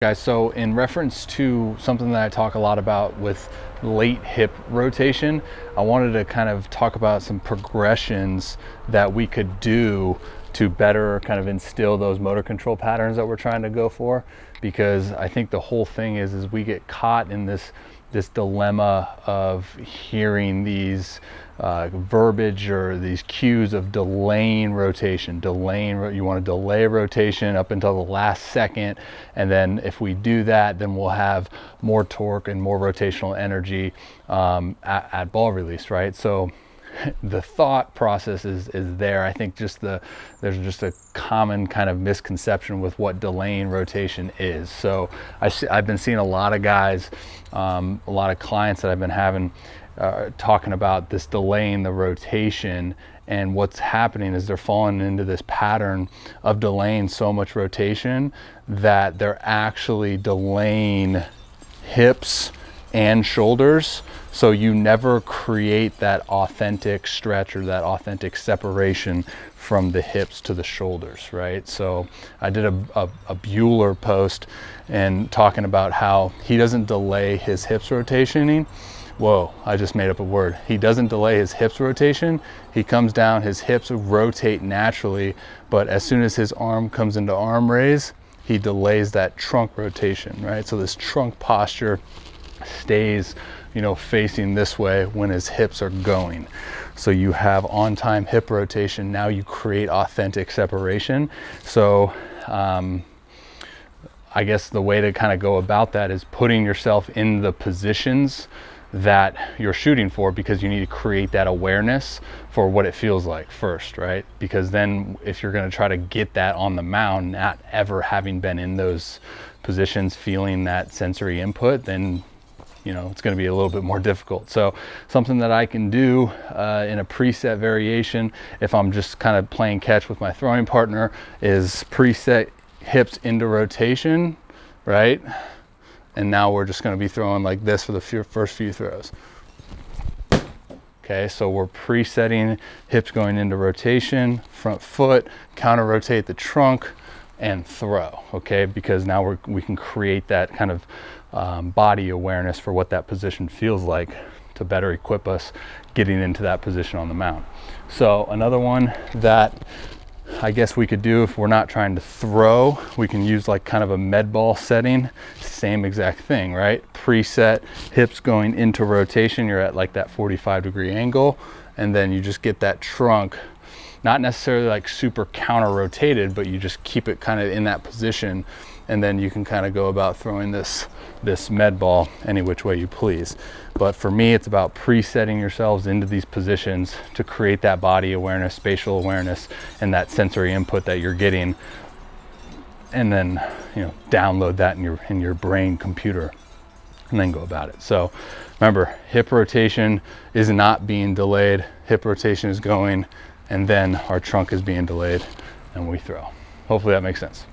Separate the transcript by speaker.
Speaker 1: Guys, so in reference to something that I talk a lot about with late hip rotation, I wanted to kind of talk about some progressions that we could do to better kind of instill those motor control patterns that we're trying to go for, because I think the whole thing is we get caught in this dilemma of hearing these verbiage or these cues of delaying rotation. You want to delay rotation up until the last second, and then if we do that, then we'll have more torque and more rotational energy at ball release, right? So the thought process is there. I think there's just a common kind of misconception with what delaying rotation is. So I've been seeing a lot of guys, a lot of clients that I've been having talking about this delaying the rotation, and what's happening is they're falling into this pattern of delaying so much rotation that they're actually delaying hips and shoulders. So you never create that authentic stretch or that authentic separation from the hips to the shoulders, right? So I did a Bueller post and talking about how he doesn't delay his hips rotationing. Whoa, I just made up a word. He doesn't delay his hips rotation. He comes down, his hips rotate naturally, but as soon as his arm comes into arm raise, he delays that trunk rotation, right? So this trunk posture stays, facing this way when his hips are going. So you have on-time hip rotation. Now you create authentic separation. So I guess the way to kind of go about that is putting yourself in the positions that you're shooting for, because you need to create that awareness for what it feels like first, right? Because then if you're going to try to get that on the mound, not ever having been in those positions, feeling that sensory input, then it's going to be a little bit more difficult. So something that I can do in a preset variation, if I'm just kind of playing catch with my throwing partner, is preset hips into rotation, right? And now we're just going to be throwing like this for the first few throws. Okay, so we're presetting hips going into rotation, front foot, counter rotate the trunk, and throw. Okay, because now we can create that kind of body awareness for what that position feels like to better equip us getting into that position on the mound. So another one that I guess we could do if we're not trying to throw, we can use like kind of a med ball setting. Same exact thing, right? Preset hips going into rotation. You're at like that 45-degree angle, and then you just get that trunk, not necessarily like super counter rotated, but you just keep it kind of in that position, and then you can kind of go about throwing this med ball any which way you please. But for me, it's about presetting yourselves into these positions to create that body awareness, spatial awareness, and that sensory input that you're getting, and then download that in your brain computer and then go about it. So remember, hip rotation is not being delayed. Hip rotation is going, and then our trunk is being delayed, and we throw. Hopefully that makes sense.